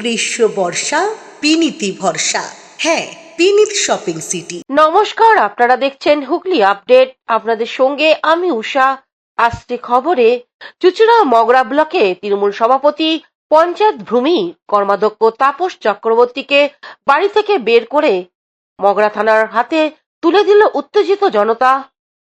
গ্রীষ্ম বর্ষা পিনিতি ভরসা। হ্যাঁ, পিনিত শপিং সিটি। নমস্কার, আপনারা দেখছেন হুগলি আপডেট। আপনাদের সঙ্গে আমি উষা। আসছে খবরে, চুঁচুড়া মগরা ব্লকে তৃণমূল সভাপতি পঞ্চায়েত ভূমি কর্মাধ্যক্ষ তাপস চক্রবর্তীকে বাড়ি থেকে বের করে মগরা থানার হাতে তুলে দিল উত্তেজিত জনতা।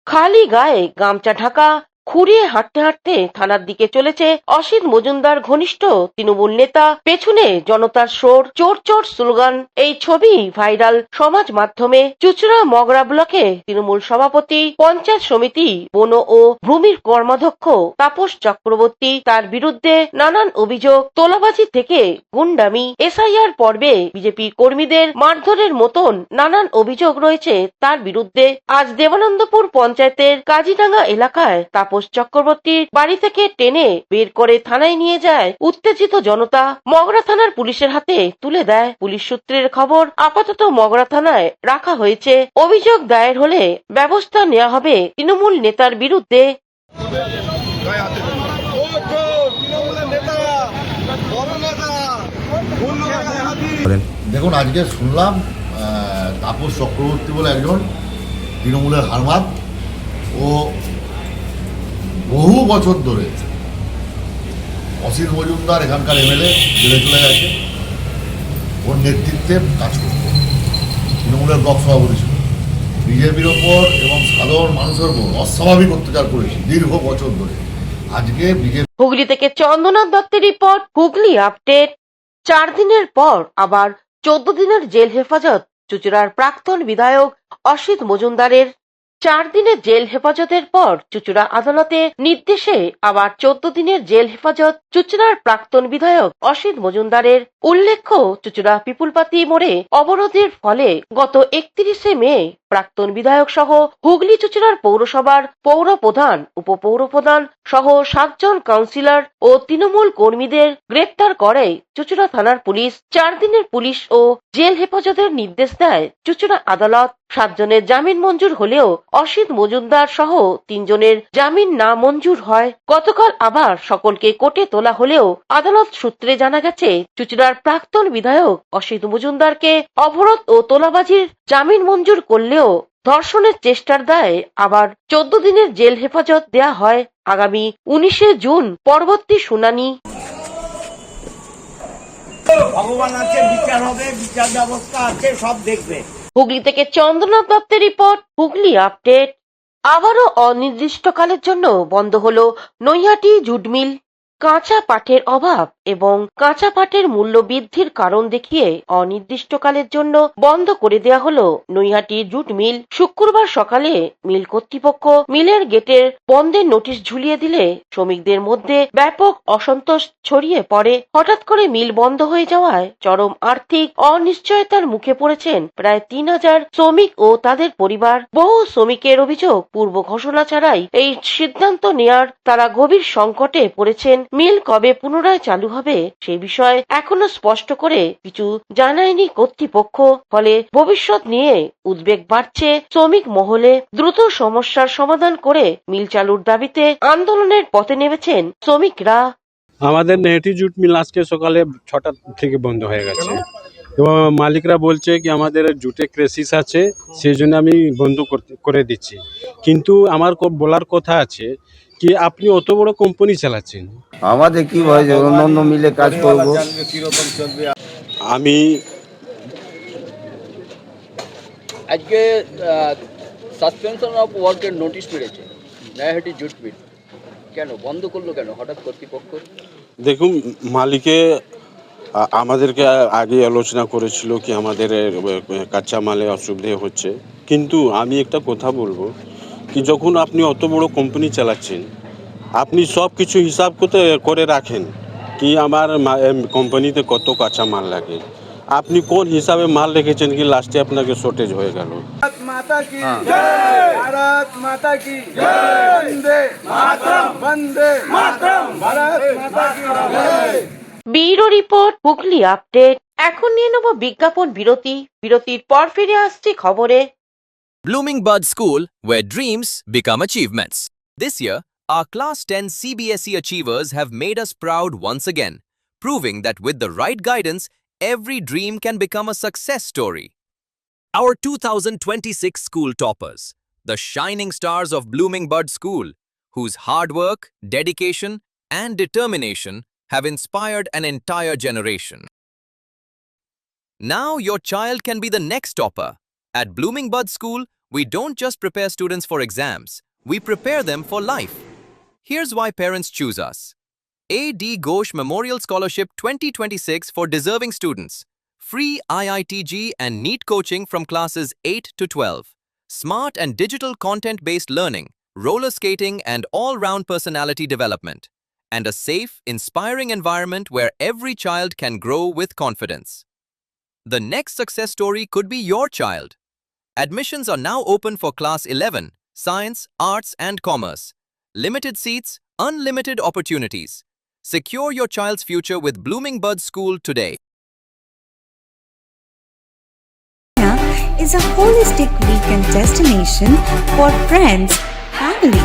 খালি গায়ে গামছা ঢাকা খুঁড়িয়ে হাঁটতে হাঁটতে থানার দিকে চলেছে অসিত মজুমদার ঘনিষ্ঠ তৃণমূল নেতা। পেছনে জনতার শোর, চোর চোর স্লোগান। এই ছবি ভাইরাল সমাজ মাধ্যমে। চুঁচুড়া মগরা ব্লকে তৃণমূল সভাপতি, পঞ্চায়েত সমিতি, বন ও ভূমির কর্মাধ্যক্ষ তাপস চক্রবর্তী, তার বিরুদ্ধে নানান অভিযোগ। তোলাবাজি থেকে গুন্ডামি, এসআইআর পর্বে বিজেপি কর্মীদের মারধরের মতন নানান অভিযোগ রয়েছে তার বিরুদ্ধে। আজ দেবানন্দপুর পঞ্চায়েতের কাজীডাঙ্গা এলাকায় তাপস চক্রবর্তীর বাড়ি থেকে টেনে বের করে থানায় নিয়ে যায় উত্তেজিত জনতা। মগরা থানার পুলিশের হাতে তুলে দেয়। পুলিশ সূত্রের খবর, আপাতত মগরা থানায় রাখা হয়েছে। অভিযোগ দায়ের হলে ব্যবস্থা নেওয়া হবে তৃণমূল নেতার বিরুদ্ধে। দেখুন, আজকে শুনলাম তাপস চক্রবর্তী বলে একজন তৃণমূলের হারমাত, ও বহু বছর ধরে অসিত মজুমদার এখানকার এমএলএ জেলে চলে গেছে, ওর নেতৃত্বে কাজ করত, তৃণমূলের ব্লক সভাপতি ছিল, বিজেপির ওপর এবং সাধারণ মানুষের ওপর অস্বাভাবিক অত্যাচার করেছে দীর্ঘ বছর ধরে। আজকে বিজেপি। হুগলি থেকে চন্দ্রনাথ দত্তের রিপোর্ট, হুগলি আপডেট। 4 দিনের পর আবার 14 দিনের জেল হেফাজত চুঁচুড়ার প্রাক্তন বিধায়ক অসিত মজুমদারের। 4 দিনের জেল হেফাজতের পর চুঁচুড়া আদালতে নির্দেশে আবার 14 দিনের জেল হেফাজত চুঁচুড়ার প্রাক্তন বিধায়ক অসিত মজুমদারের। উল্লেখ্য, চুঁচুড়া পিপুলপাতি মোড়ে অবরোধের ফলে গত 31শে মে প্রাক্তন বিধায়ক সহ হুগলি চুঁচুড়ার পৌরসভার পৌর প্রধান, উপপৌর প্রধান সহ 7 জন কাউন্সিলর ও তৃণমূল কর্মীদের গ্রেপ্তার করে চুঁচুড়া থানার পুলিশ। 4 দিনের পুলিশ ও জেল হেফাজতের নির্দেশ দেয় চুঁচুড়া আদালত। 7 জনের জামিন মঞ্জুর হলেও অসিত মজুমদার সহ 3 জনের জামিন না মঞ্জুর হয়। গতকাল আবার সকলকে কোর্টে তোলা হলেও আদালত সূত্রে জানা গেছে, চুঁচুড়ার প্রাক্তন বিধায়ক অসিত মজুমদারকে অবরোধ ও তোলাবাজির জামিন মঞ্জুর করলেও ধর্ষণের চেষ্টার দায়ে আবার 14 দিনের জেল হেফাজত দেয়া হয়। আগামী 19শে জুন পরবর্তী শুনানি। ভগবান আছে, বিচার হবে, বিচার ব্যবস্থা আছে, সব দেখবে। হুগলি থেকে চন্দ্রনাথ দত্তের রিপোর্ট, হুগলি আপডেট। আবারও অনির্দিষ্টকালের জন্য বন্ধ হলো নৈহাটি জুট মিল। কাঁচা পাটের অভাব এবং কাঁচা পাটের মূল্য বৃদ্ধির কারণ দেখিয়ে অনির্দিষ্টকালের জন্য বন্ধ করে দেওয়া হলো নৈহাটি জুট মিল। শুক্রবার সকালে মিল কর্তৃপক্ষ মিলের গেটের বন্ধের নোটিশ ঝুলিয়ে দিলে শ্রমিকদের মধ্যে ব্যাপক অসন্তোষ ছড়িয়ে পড়ে। হঠাৎ করে মিল বন্ধ হয়ে যাওয়ায় চরম আর্থিক অনিশ্চয়তার মুখে পড়েছেন প্রায় 3000 শ্রমিক ও তাদের পরিবার। বহু শ্রমিকের অভিযোগ, পূর্ব ঘোষণা ছাড়াই এই সিদ্ধান্ত নেয়ার তারা গভীর সংকটে পড়েছেন। মিল কবে পুনরায় চালু হবে সে বিষয়ে এখনো স্পষ্ট করে কিছু জানায়নি কর্তৃপক্ষ। ফলে ভবিষ্যৎ নিয়ে উদ্বেগ বাড়ছে শ্রমিক মহলে। দ্রুত সমস্যার সমাধান করে মিল চালুর দাবিতে আন্দোলনের পথে নেমেছেন শ্রমিকরা। আমাদের নেহাটি জুট মিল আজকে সকালে 6টা থেকে বন্ধ হয়ে গেছে এবং মালিকরা বলছে কি আমাদের জুটে ক্রাইসিস আছে, সেই জন্য আমি বন্ধ করে দিচ্ছি। কিন্তু আমার বলার কথা আছে কি আপনি অত বড় কোম্পানি চালাচ্ছেন, আমাদের কি ভয় যে অন্য মিলে কাজ করবো। আমি আজকে সাসপেনশন অফ ওয়ার্কের নোটিশ পেয়েছে নৈহাটি জুট মিল। কেন বন্ধ করলো, কেন হঠাৎ কর্তৃপক্ষ? দেখুন, মালিকে আমাদেরকে আগে আলোচনা করেছিল কি আমাদের কাঁচা মালে অসুবিধে হচ্ছে। কিন্তু আমি একটা কথা বলবো কি যখন আপনি অত বড় কোম্পানি চালাচ্ছেন, আপনি সব কিছু হিসাব করে রাখেন কি আমার কোম্পানিতে কত কাঁচা মাল লাগে। আপনি কোন হিসাবে মাল রেখেছেন কি লাস্টে আপনাকে শর্টেজ হয়ে গেল। মাতা কি জয়, ভারত মাতা কি জয়, বন্দে মাতরম, বন্দে মাতরম, ভারত মাতা কি জয়। Bureau report, Hooghly update. এখন নিয়ে নেব বিজ্ঞাপন বিরতি। বিরতির পর ফিরে আসছি খবরে। Blooming Bud School, where dreams become achievements. This year, our Class 10 CBSE achievers have made us proud once again. proving that with the right guidance, every dream can become a success story. Our 2026 school toppers, the shining stars of Blooming Bud School, whose hard work, dedication, and determination have inspired an entire generation. Now your child can be the next topper. At Blooming Bud School, we don't just prepare students for exams, we prepare them for life. Here's why parents choose us. A.D. Ghosh Memorial Scholarship 2026 for deserving students. Free IITG and NEET coaching from classes 8 to 12. Smart and digital content-based learning, roller skating and all-round personality development. And a safe, inspiring environment where every child can grow with confidence. The next success story could be your child. Admissions are now open for Class 11, Science, Arts and Commerce. Limited seats, unlimited opportunities. Secure your child's future with Blooming Bud School today. Is a holistic weekend destination for friends, family,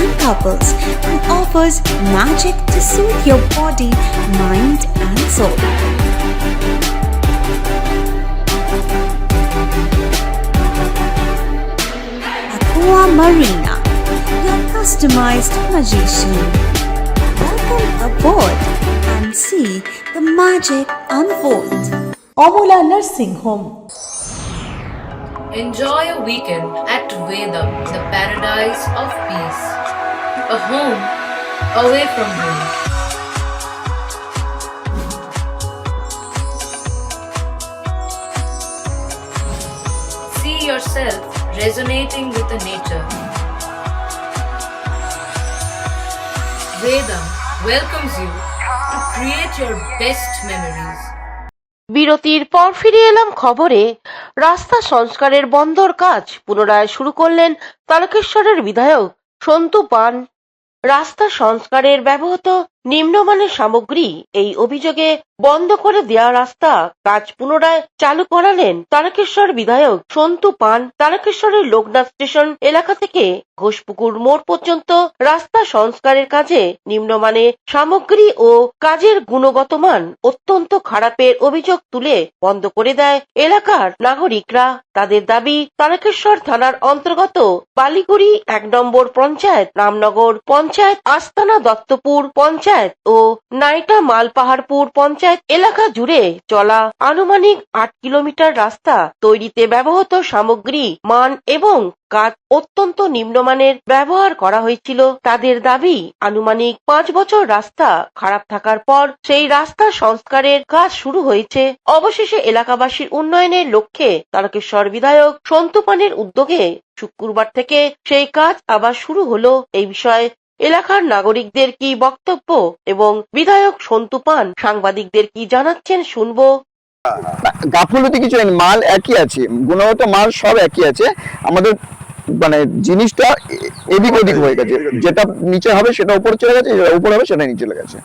and couples and offers magic to soothe your body, mind, and soul. Aqua Marina, your customized magician. Welcome aboard and see the magic unfold. Amula Nursing Home. Enjoy a weekend at Vedam, the paradise of peace. A home away from home. See yourself resonating with the nature. Vedam welcomes you to create your best memories. বিরতির পর ফিরে এলাম খবরে। রাস্তা সংস্কারের বন্দর কাজ পুনরায় শুরু করলেন তারকেশ্বরের বিধায়ক সন্তু পান। রাস্তা সংস্কারের ব্যবহৃত নিম্নমানের সামগ্রী এই অভিযোগে বন্ধ করে দেওয়া রাস্তা কাজ পুনরায় চালু করালেন তারকেশ্বর বিধায়ক সন্তু পান। তারকেশ্বরের লোকনাথ স্টেশন এলাকা থেকে ঘোষপুকুর মোড় পর্যন্ত রাস্তা সংস্কারের কাজে নিম্নমানের সামগ্রী ও কাজের গুণগত মান অত্যন্ত খারাপের অভিযোগ তুলে বন্ধ করে দেয় এলাকার নাগরিকরা। তাদের দাবি, তারকেশ্বর থানার অন্তর্গত বালিগুড়ি 1 নম্বর পঞ্চায়েত, রামনগর পঞ্চায়েত, আস্তানা দত্তপুর পঞ্চায়েত ও নাইটা মালপাহাড়পুর পঞ্চায়েত এলাকা জুড়ে চলা আনুমানিক 8 কিলোমিটার রাস্তা তৈরিতে ব্যবহৃত সামগ্রী, মান এবং কাজ অত্যন্ত নিম্নমানের ব্যবহার করা হয়েছিল। তাদের দাবি, আনুমানিক 5 বছর রাস্তা খারাপ থাকার পর সেই রাস্তা সংস্কারের কাজ শুরু হয়েছে। অবশেষে এলাকাবাসীর উন্নয়নের লক্ষ্যে তারকেশ্বর বিধায়ক সন্তু পানের উদ্যোগে শুক্রবার থেকে সেই কাজ আবার শুরু হলো। এই বিষয়ে এলাকার নাগরিকদের কি বক্তব্য এবং বিধায়ক সন্তু পান সাংবাদিকদের কি জানাচ্ছেন শুনবো। গাফলতি কিছু নেই, মাল একই আছে, গুণগত মাল সব একই আছে। আমাদের মানে জিনিসটা এদিক ওদিক হয়ে গেছে, যেটা নিচে হবে সেটা উপরে চলে গেছে, যেটা উপরে হবে সেটা নিচে চলে গেছে।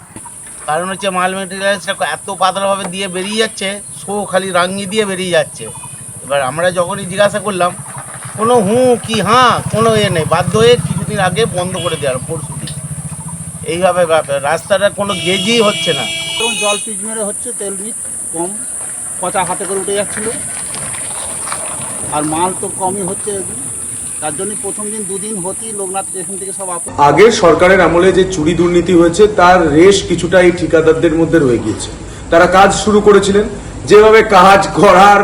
কারণ হচ্ছে মাল মেটেরিয়ালসটা এত পাতলাভাবে দিয়ে বেরিয়ে যাচ্ছে, শো খালি রাঙিয়ে দিয়ে বেরিয়ে যাচ্ছে। এবার আমরা যখনই জিজ্ঞাসা করলাম, কোনো কি হ্যাঁ কোনো নেই, বাধ্য হয়ে কিছুদিন আগে বন্ধ করে দেওয়ার, পরশু দিন। এইভাবে রাস্তাটা কোনো গেজই হচ্ছে না। জল পিচ মেরে হচ্ছে, তেল রিচ কম, পচা হাতে করে উঠে যাচ্ছিল, আর মাল তো কমই হচ্ছে। তার জন্য প্রথম দিন 2 দিন হতেই লোকনাথ স্টেশন থেকে সব আগের সরকারের আমলে যে চুরি দুর্নীতি হয়েছে তার রেশ কিছুটা এই ঠিকাদারদের মধ্যে রয়ে গিয়েছে। তারা কাজ শুরু করেছিলেন, যেভাবে কাজ করার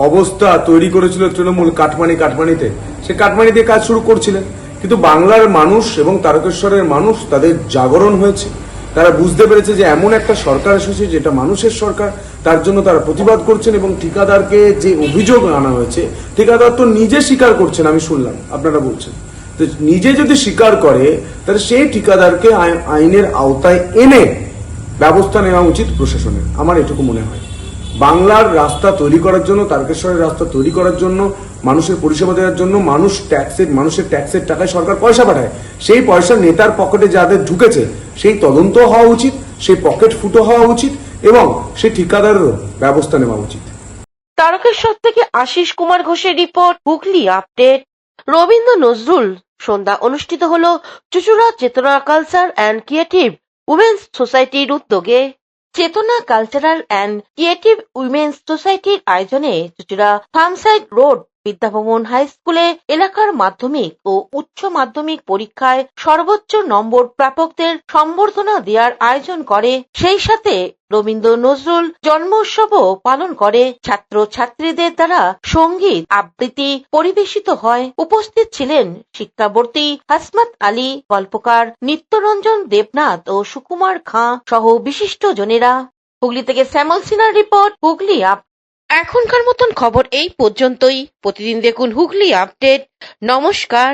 অবস্থা তৈরি করেছিল তৃণমূল কাটমানিতে, সে কাটমানি দিয়ে কাজ শুরু করছিলেন। কিন্তু বাংলার মানুষ এবং তারকেশ্বরের মানুষ তাদের জাগরণ হয়েছে, তারা বুঝতে পেরেছে যে এমন একটা সরকার এসেছে যেটা মানুষের সরকার। তার জন্য তারা প্রতিবাদ করছেন এবং ঠিকাদারকে যে অভিযোগ আনা হয়েছে, ঠিকাদার তো নিজে স্বীকার করছেন, আমি শুনলাম আপনারা বলছেন। তো নিজে যদি স্বীকার করে তাহলে সেই ঠিকাদারকে আইনের আওতায় এনে ব্যবস্থা নেওয়া উচিত প্রশাসনের, আমার এটুকু মনে হয়। বাংলার রাস্তা তৈরি করার জন্য, তারকেশ্বরের রাস্তা তৈরি করার জন্য, মানুষের পরিষেবা দেওয়ার জন্য মানুষের ট্যাক্সের টাকায় সরকার পয়সা পাঠায়। সেই পয়সা নেতার পকেটে যাদের ঢুকেছে সেই তদন্ত হওয়া উচিত, সেই পকেট ফুটো হওয়া উচিত এবং সেই ঠিকাদারেরও ব্যবস্থা নেওয়া উচিত। তারকেশ্বর থেকে আশিস কুমার ঘোষের রিপোর্ট, হুগলি আপডেট। রবীন্দ্র নজরুল সন্ধ্যা অনুষ্ঠিত হলো চুচুড়া চেতনা কালচার অ্যান্ড ক্রিয়েটিভ উমেন্স সোসাইটির উদ্যোগে। চেতনা কালচারাল অ্যান্ড ক্রিয়েটিভ উইমেন্স সোসাইটির আয়োজনে চুচুড়া ফার্মসাইড রোড বিদ্যাভবন হাই স্কুলে এলাকার মাধ্যমিক ও উচ্চ মাধ্যমিক পরীক্ষায় সর্বোচ্চ নম্বর প্রাপকদের সম্বর্ধনা দেওয়ার আয়োজন করে। সেই সাথে রবীন্দ্র নজরুল জন্ম উৎসবও পালন করে। ছাত্র ছাত্রীদের দ্বারা সঙ্গীত আবৃত্তি পরিবেশিত হয়। উপস্থিত ছিলেন শিক্ষাবর্তী হাসমাত আলী, গল্পকার নিত্যরঞ্জন দেবনাথ ও সুকুমার খাঁ সহ বিশিষ্ট জনেরা। হুগলি থেকে শ্যামল সিনহার রিপোর্ট, হুগলি আপ। এখনকার মতন খবর এই পর্যন্তই। প্রতিদিন দেখুন হুগলি আপডেট। নমস্কার।